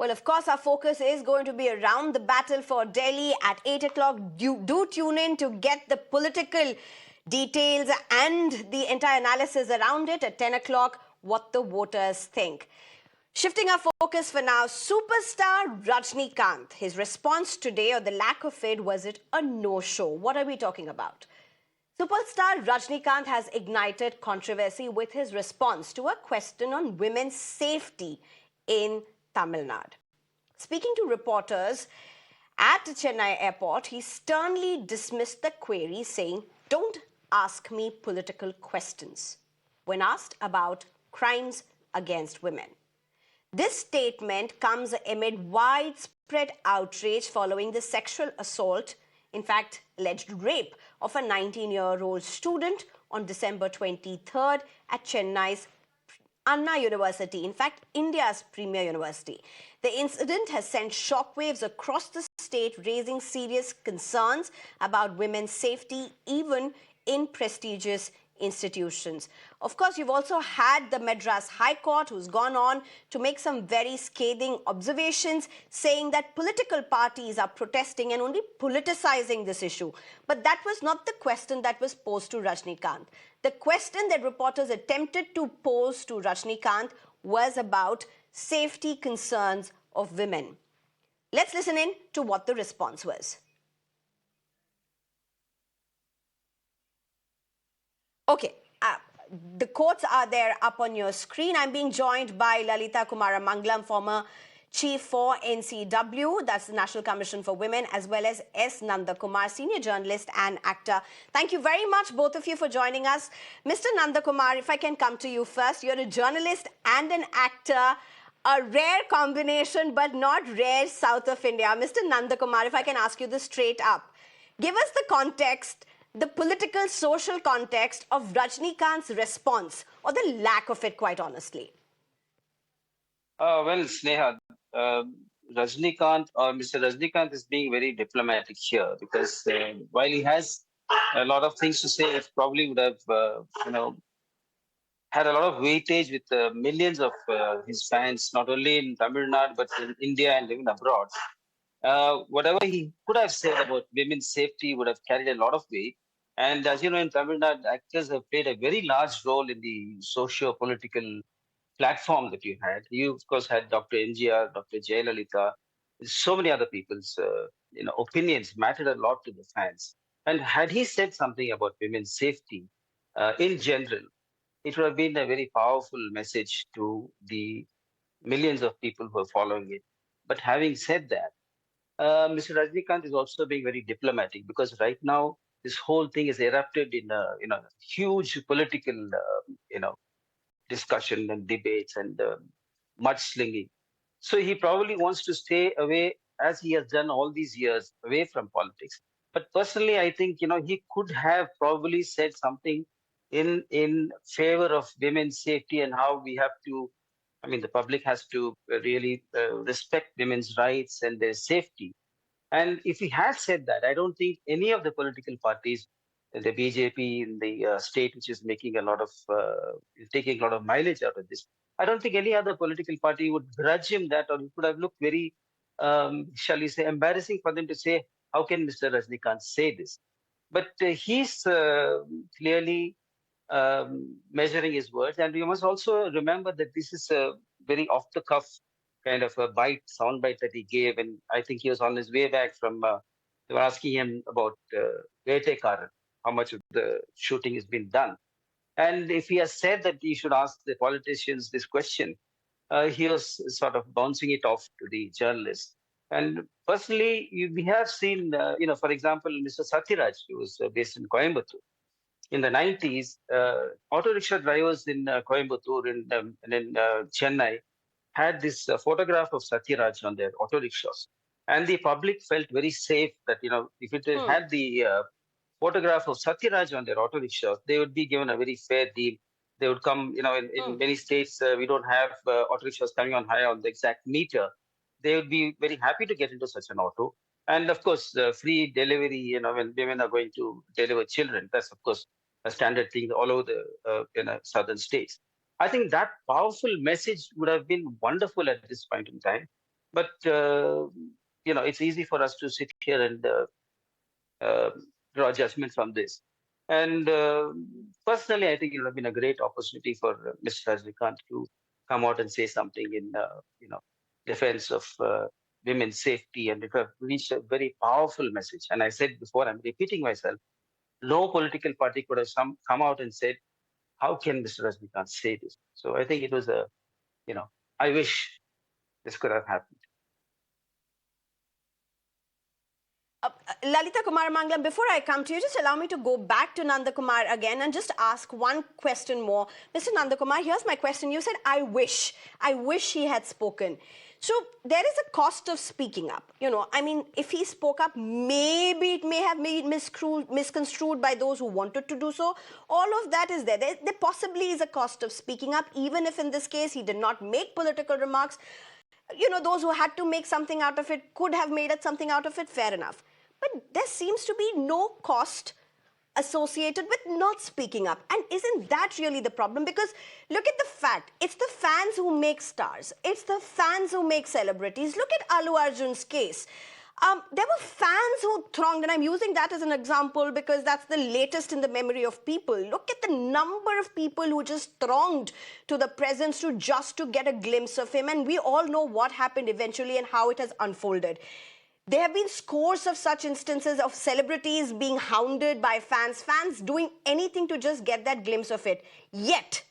Well, of course, our focus is going to be around the battle for Delhi at 8 o'clock. Do tune in to get the political details and the entire analysis around it at 10 o'clock, what the voters think. Shifting our focus for now, superstar Rajnikanth. His response today, or the lack of it, was it a no-show? What are we talking about? Superstar Rajnikanth has ignited controversy with his response to a question on women's safety in Tamil Nadu. Speaking to reporters at Chennai airport, he sternly dismissed the query, saying, "Don't ask me political questions," when asked about crimes against women. This statement comes amid widespread outrage following the sexual assault, in fact, alleged rape of a 19-year-old student on December 23rd at Chennai's Anna University, in fact, India's premier university. The incident has sent shockwaves across the state, raising serious concerns about women's safety, even in prestigious institutions. Of course, you've also had the Madras High Court, who's gone on to make some very scathing observations, saying that political parties are protesting and only politicizing this issue. But that was not the question that was posed to Rajnikanth. The question that reporters attempted to pose to Rajnikanth was about safety concerns of women. Let's listen in to what the response was. Okay, the quotes are there up on your screen. I'm being joined by Lalita Kumarmangalam, former Chief for NCW, that's the National Commission for Women, as well as S.Nanda Kumar, senior journalist and actor. Thank you very much, both of you, for joining us. Mr. Nanda Kumar, if I can come to you first. You're a journalist and an actor, a rare combination, but not rare south of India. Mr. Nanda Kumar, if I can ask you this straight up. Give us the context, the political, social context of Rajnikanth's response, or the lack of it, quite honestly. Well, Sneha, Rajnikanth or Mr. Rajnikanth is being very diplomatic here because while he has a lot of things to say, it probably would have, had a lot of weightage with millions of his fans, not only in Tamil Nadu but in India and even abroad. Whatever he could have said about women's safety would have carried a lot of weight. And as you know, in Tamil Nadu, actors have played a very large role in the socio-political platform that you had. You, of course, had Dr. NGR, Dr. Jayalalitha, so many other people's opinions mattered a lot to the fans. And had he said something about women's safety in general, it would have been a very powerful message to the millions of people who are following it. But having said that, Mr. Rajnikanth is also being very diplomatic because right now this whole thing is erupted in a huge political discussion and debates and mudslinging. So he probably wants to stay away, as he has done all these years, away from politics. But personally, I think he could have probably said something in favor of women's safety and how we have to. I mean, the public has to really respect women's rights and their safety. And if he had said that, I don't think any of the political parties, the BJP in the state, which is making a lot of, taking a lot of mileage out of this, I don't think any other political party would grudge him that, or it would have looked very, shall we say, embarrassing for them to say, how can Mr. Rajnikanth say this? But he's clearly measuring his words. And we must also remember that this is a very off the cuff kind of a sound bite that he gave. And I think he was on his way back from, they were asking him about Vetekaran, how much of the shooting has been done. And if he has said that he should ask the politicians this question, he was sort of bouncing it off to the journalists. And personally, we have seen, for example, Mr. Satyaraj, who was based in Coimbatore. In the 90s, auto rickshaw drivers in Coimbatore and in Chennai had this photograph of Satyaraj on their auto rickshaws. And the public felt very safe that, if it had the photograph of Satyaraj on their auto rickshaws, they would be given a very fair deal. They would come, in many states, we don't have auto rickshaws coming on high on the exact meter. They would be very happy to get into such an auto. And of course, free delivery, when women are going to deliver children, that's of course a standard thing all over the southern states. I think that powerful message would have been wonderful at this point in time. But it's easy for us to sit here and uh, draw judgments on this. And personally, I think it would have been a great opportunity for Mr. Rajnikant to come out and say something in defense of women's safety, and it would have reached a very powerful message. And I said before, I'm repeating myself, no political party could have come out and said, how can Mr. Rajnikant say this? So I think it was I wish this could have happened. Lalita Kumarmangalam, before I come to you, just allow me to go back to Nanda Kumar again and just ask one question more. Mr. Nanda Kumar, here's my question. You said, I wish he had spoken. So there is a cost of speaking up. I mean, if he spoke up, maybe it may have been misconstrued by those who wanted to do so. All of that is there. There possibly is a cost of speaking up, even if in this case he did not make political remarks. Those who had to make something out of it could have made something out of it, fair enough. But there seems to be no cost associated with not speaking up. And isn't that really the problem? Because look at the fact, it's the fans who make stars. It's the fans who make celebrities. Look at Allu Arjun's case. There were fans who thronged, and I'm using that as an example because that's the latest in the memory of people. Look at the number of people who just thronged to the presence just to get a glimpse of him. And we all know what happened eventually and how it has unfolded. There have been scores of such instances of celebrities being hounded by fans doing anything to just get that glimpse of it. Yet,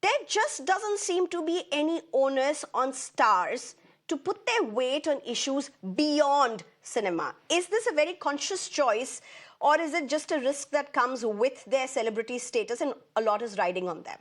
there just doesn't seem to be any onus on stars to put their weight on issues beyond cinema. Is this a very conscious choice, or is it just a risk that comes with their celebrity status and a lot is riding on them?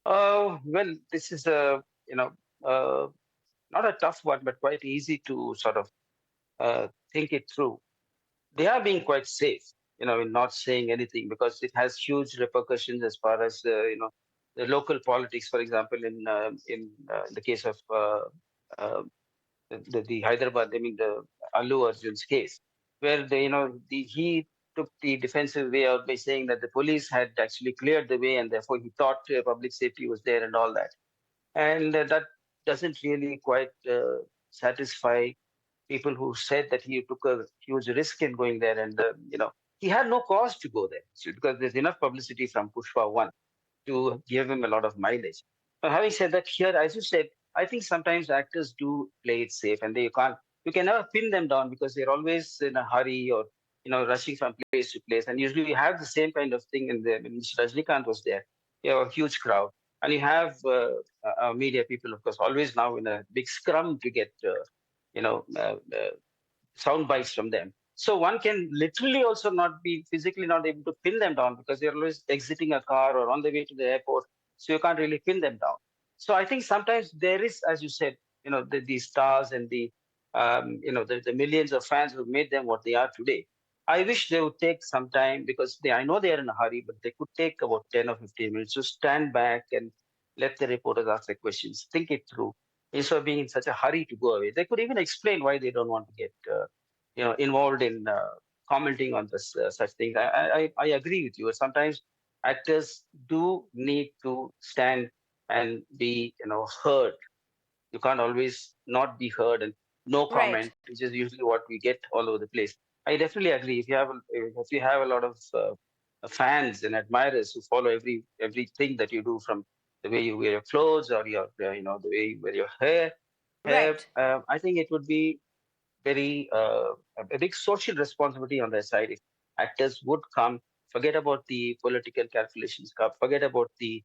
Well, this is not a tough one, but quite easy to sort of think it through. They are being quite safe, in not saying anything because it has huge repercussions as far as the local politics. For example, in the case of the Hyderabad, I mean the Allu Arjun's case, where he took the defensive way out by saying that the police had actually cleared the way and therefore he thought public safety was there and all that. And that doesn't really quite satisfy people who said that he took a huge risk in going there, and he had no cause to go there because there's enough publicity from Pushpa 1 to give him a lot of mileage. But having said that, here, as you said, I think sometimes actors do play it safe, and you can never pin them down because they're always in a hurry or rushing from place to place. And usually you have the same kind of thing in there. When Mr. Rajnikant was there, you have a huge crowd, and you have media people, of course, always now in a big scrum to get you know uh, uh, sound bites from them. So one can literally also not be physically not able to pin them down because they're always exiting a car or on the way to the airport. So you can't really pin them down. So I think sometimes there is, as you said, the stars and the millions of fans who made them what they are today. I wish they would take some time because I know they are in a hurry, but they could take about 10 or 15 minutes to stand back and let the reporters ask their questions, think it through, instead of being in such a hurry to go away. They could even explain why they don't want to get involved in commenting on this such things. I agree with you. Sometimes actors do need to stand and be heard. You can't always not be heard and no Right. comment, which is usually what we get all over the place. I definitely agree. If you have a lot of fans and admirers who follow everything that you do, from the way you wear your clothes or your the way you wear your hair, Right. I think it would be very a big social responsibility on their side if actors would come, forget about the political calculations, forget about the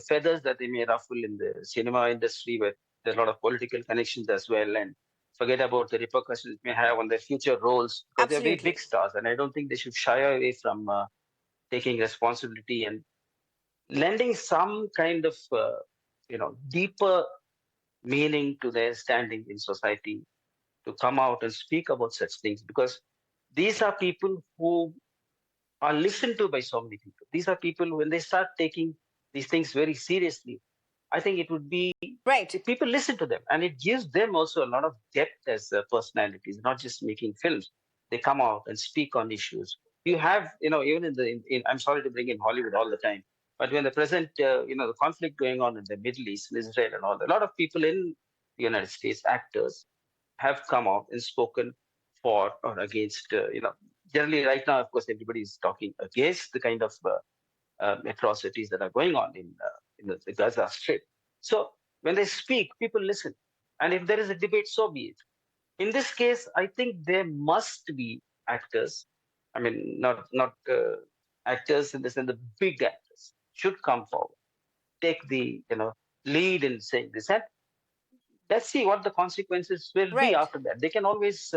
feathers that they may ruffle in the cinema industry, where there's a lot of political connections as well, and forget about the repercussions it may have on their future roles because they're very big Absolutely. stars, and I don't think they should shy away from taking responsibility and lending some kind of deeper meaning to their standing in society, to come out and speak about such things, because these are people who are listened to by so many people. These are people, when they start taking these things very seriously, I think it would be, Right. if people listen to them, and it gives them also a lot of depth as personalities, not just making films. They come out and speak on issues. You have, even I'm sorry to bring in Hollywood all the time, but when the present, the conflict going on in the Middle East, in Israel and all, a lot of people in United States actors have come out and spoken for or against, generally right now, of course, everybody is talking against the kind of atrocities that are going on in the Gaza Strip. So when they speak, people listen. And if there is a debate, so be it. In this case, I think there must be actors. I mean, not actors in the sense the big actors should come forward, take the lead in saying this, and let's see what the consequences will be Right. after that. They can always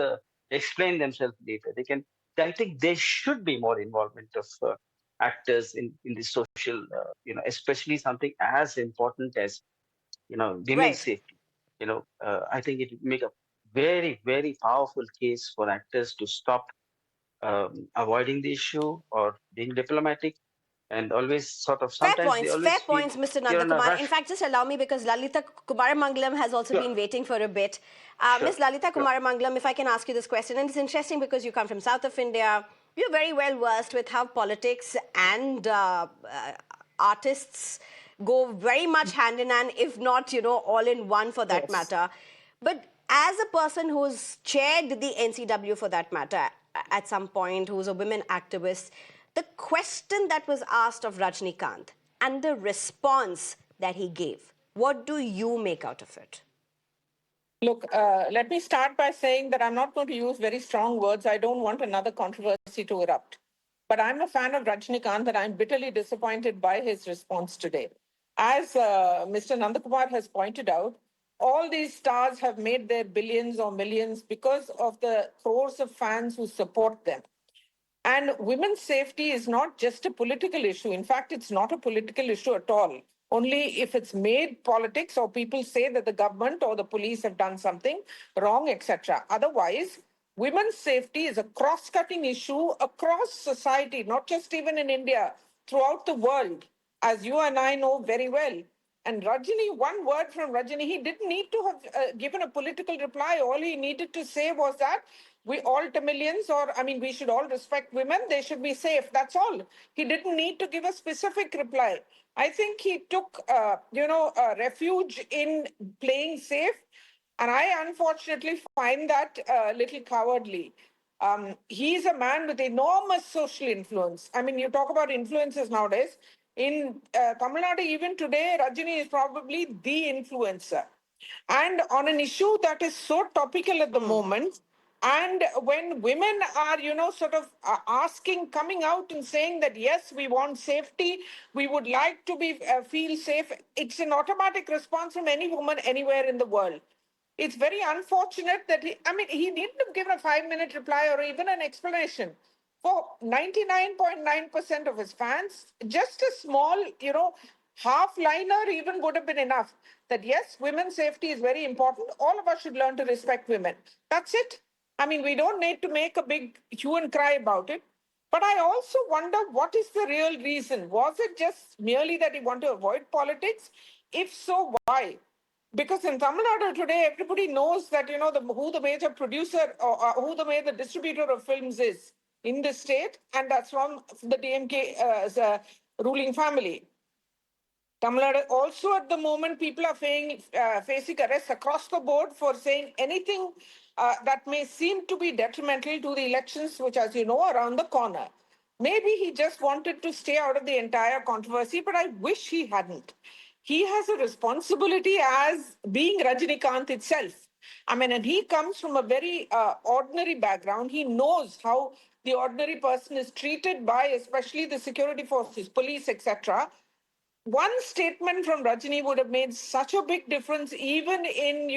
explain themselves later. They can. I think there should be more involvement of actors in the social, especially something as important as women's Right. safety. I think it would make a very very powerful case for actors to stop avoiding the issue or being diplomatic and always sort of sometimes they Fair always feel points, Mr. they're Nanda in a Kumar. In rush. fact, just allow me because Lalita Kumarmangalam has also Sure, been waiting for a bit. sure, Miss Lalita sure. Kumarmangalam, if I can ask you this question, and it's interesting because you come from south of India, you're very well versed with how politics and artists go very much hand in hand, if not, all in one for that Yes. matter. But as a person who's chaired the NCW for that matter at some point, who's a women activist, the question that was asked of Rajnikanth and the response that he gave, what do you make out of it? Look, let me start by saying that I'm not going to use very strong words. I don't want another controversy to erupt. But I'm a fan of Rajnikanth and I'm bitterly disappointed by his response today. As Mr. Nandakumar has pointed out, all these stars have made their billions or millions because of the crores of fans who support them. And women's safety is not just a political issue. In fact, it's not a political issue at all. Only if it's made politics or people say that the government or the police have done something wrong, etc. Otherwise, women's safety is a cross cutting issue across society, not just even in India, throughout the world, as you and I know very well. And Rajini, one word from Rajini, he didn't need to have given a political reply. All he needed to say was that we all Tamilians, or I mean, we should all respect women. They should be safe. That's all. He didn't need to give a specific reply. I think he took, refuge in playing safe. And I unfortunately find that a little cowardly. He's a man with enormous social influence. I mean, you talk about influences nowadays. In Tamil Nadu, even today, Rajini is probably the influencer. And on an issue that is so topical at the moment, and when women are, sort of asking, coming out and saying that, yes, we want safety, we would like to be feel safe, it's an automatic response from any woman anywhere in the world. It's very unfortunate that he needn't have given a 5 minute reply or even an explanation. For 99.9% of his fans, just a small, half liner even would have been enough. That yes, women's safety is very important. All of us should learn to respect women. That's it. I mean, we don't need to make a big hue and cry about it. But I also wonder what is the real reason? Was it just merely that he wanted to avoid politics? If so, why? Because in Tamil Nadu today, everybody knows that who the major producer or who the major distributor of films is in the state, and that's from the DMK ruling family. Tamil Nadu also at the moment, people are facing arrests across the board for saying anything that may seem to be detrimental to the elections, which, as you know, are around the corner. Maybe he just wanted to stay out of the entire controversy, but I wish he hadn't. He has a responsibility as being Rajinikanth itself. I mean, and he comes from a very ordinary background. He knows how the ordinary person is treated by, especially the security forces, police, etc. One statement from Rajini would have made such a big difference, even in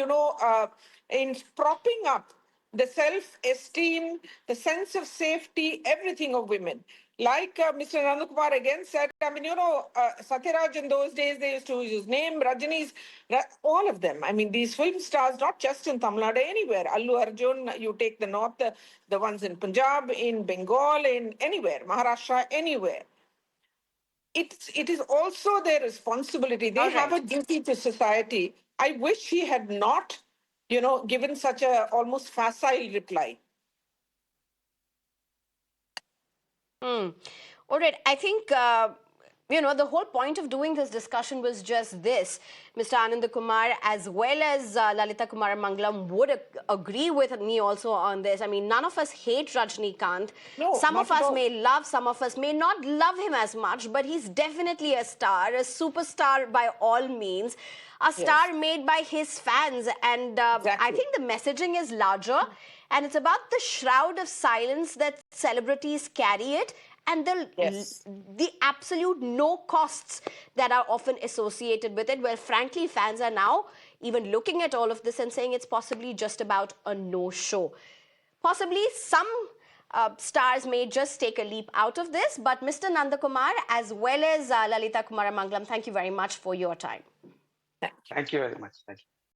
in propping up the self-esteem, the sense of safety, everything of women. Like Mr. Nandakumar again said, I mean, Satyaraj in those days, they used to use his name, Rajini's, all of them. I mean, these film stars, not just in Tamil Nadu, anywhere. Allu Arjun, you take the north, the ones in Punjab, in Bengal, in anywhere, Maharashtra, anywhere. It is also their responsibility. They All have right. a duty to society. I wish he had not, given such a almost facile reply. All right. I think You know, the whole point of doing this discussion was just this. Mr. S.Nanda Kumar, as well as Lalita Kumarmangalam, would agree with me also on this. I mean, none of us hate Rajnikanth. No, Some of not at us all. may love, some of us may not love him as much, but he's definitely a star, a superstar by all means, a Yes, star made by his fans. And I exactly. think the messaging is larger, and it's about the shroud of silence that celebrities carry it, and Yes. the absolute no costs that are often associated with it. Well, frankly, fans are now even looking at all of this and saying it's possibly just about a no show. Possibly some stars may just take a leap out of this, but Mr. Nanda Kumar as well as Lalita Kumarmangalam, thank you very much for your time. Thank you. Thank you very much. Thank you.